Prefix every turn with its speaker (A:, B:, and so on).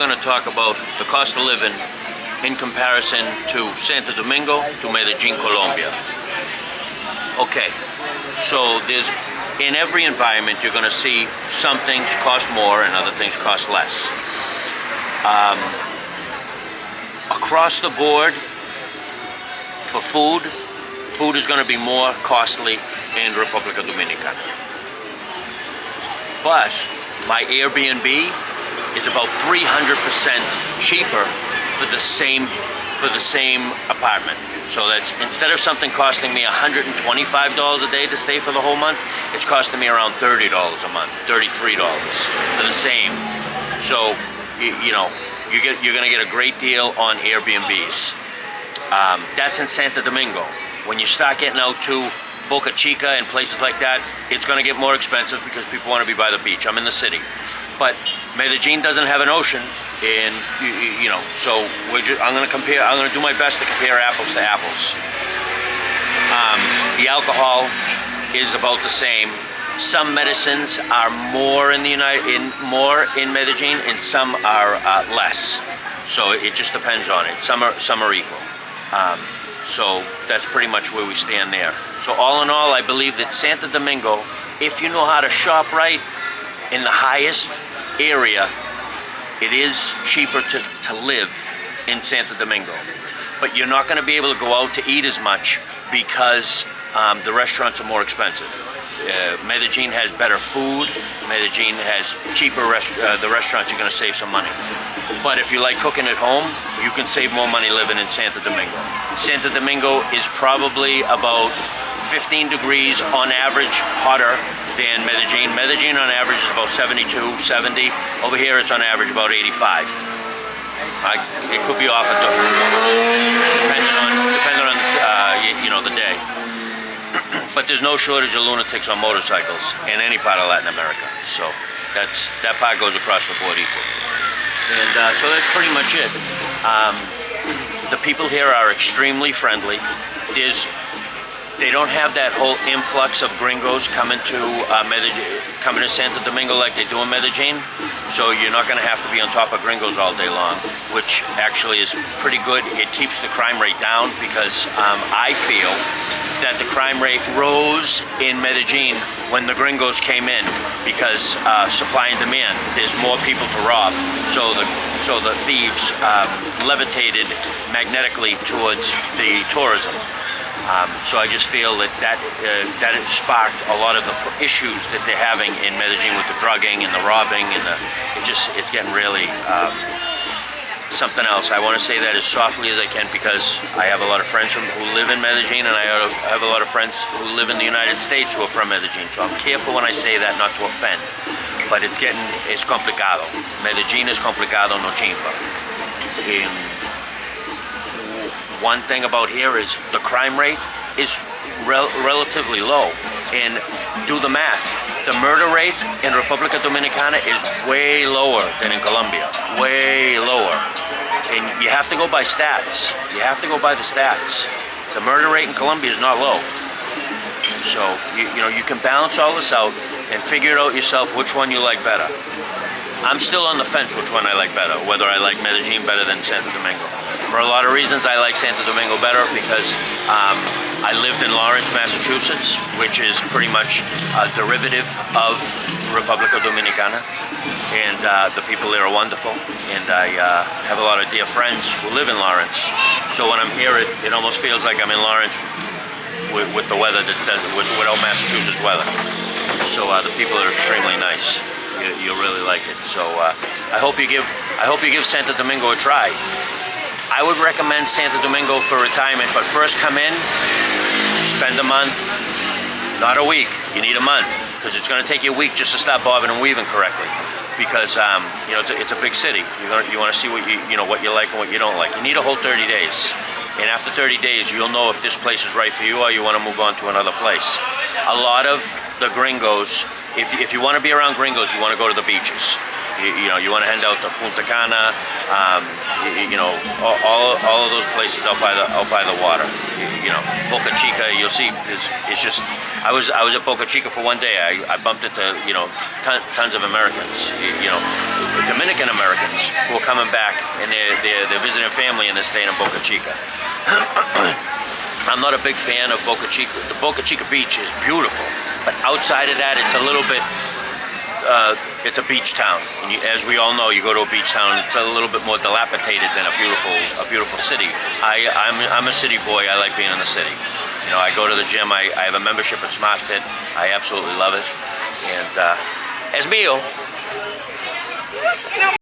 A: I'm going to talk about the cost of living in comparison to Santo Domingo to Medellin, Colombia. Okay, so in every environment you're going to see some things cost more and other things cost less. Across the board, for food is going to be more costly in República Dominicana. But my Airbnb is about 300% cheaper for the same apartment. So that's, instead of something costing me $125 a day to stay for the whole month, it's costing me around $30 a month, $33 for the same. So you're going to get a great deal on Airbnbs. That's in Santo Domingo. When you start getting out to Boca Chica and places like that, it's going to get more expensive because people want to be by the beach. I'm in the city, but Medellin doesn't have an ocean, and so I'm going to do my best to compare apples to apples. The alcohol is about the same. Some medicines are more in Medellin, and some are less. So it just depends on it. Some are equal. So that's pretty much where we stand there. So all in all, I believe that Santo Domingo, if you know how to shop right in the highest area, it is cheaper to live in Santo Domingo. But you're not going to be able to go out to eat as much because the restaurants are more expensive. Medellin has better food. Medellin has cheaper the restaurants. You're going to save some money. But if you like cooking at home, you can save more money living in Santo Domingo. Santo Domingo is probably about 15 degrees on average hotter than Medellin. Medellin on average is about 72, 70. Over here it's on average about 85. It could be off depending on the day. But there's no shortage of lunatics on motorcycles in any part of Latin America. So that part goes across the board equal. And so that's pretty much it. The people here are extremely friendly. They don't have that whole influx of gringos coming to Santo Domingo like they do in Medellin. So you're not going to have to be on top of gringos all day long, which actually is pretty good. It keeps the crime rate down because I feel that the crime rate rose in Medellin when the gringos came in because supply and demand. There's more people to rob, so the thieves levitated magnetically towards the tourism. So I just feel that it sparked a lot of the issues that they're having in Medellin with the drugging and the robbing, and it's getting really something else. I want to say that as softly as I can because I have a lot of friends who live in Medellin, and I have a lot of friends who live in the United States who are from Medellin. So I'm careful when I say that, not to offend. But it's complicado. Medellin es complicado, no chimba. One thing about here is the crime rate is relatively low. And do the math. The murder rate in República Dominicana is way lower than in Colombia. Way lower. And you have to go by stats. You have to go by the stats. The murder rate in Colombia is not low. So, you can balance all this out and figure it out yourself which one you like better. I'm still on the fence which one I like better, whether I like Medellin better than Santo Domingo. For a lot of reasons, I like Santo Domingo better because I lived in Lawrence, Massachusetts, which is pretty much a derivative of República Dominicana, and the people there are wonderful, and I have a lot of dear friends who live in Lawrence. So when I'm here, it almost feels like I'm in Lawrence with the weather, without Massachusetts weather. So the people are extremely nice. You'll really like it. So I hope you give Santo Domingo a try. I would recommend Santo Domingo for retirement, but first come in, spend a month, not a week. You need a month because it's going to take you a week just to start bobbing and weaving correctly. Because it's a big city. You want to see what you like and what you don't like. You need a whole 30 days, and after 30 days, you'll know if this place is right for you or you want to move on to another place. A lot of the gringos, if you want to be around gringos, you want to go to the beaches. You want to head out to Punta Cana, all of those places out by the water. Boca Chica. You'll see. It's just. I was at Boca Chica for one day. I bumped into tons of Americans. Dominican Americans who are coming back and they're visiting family and they're staying in Boca Chica. I'm not a big fan of Boca Chica. The Boca Chica beach is beautiful, but outside of that, it's a little bit. It's a beach town, and as we all know, you go to a beach town, it's a little bit more dilapidated than a beautiful city. I'm a city boy. I like being in the city. I go to the gym. I have a membership at SmartFit. I absolutely love it, and es mío.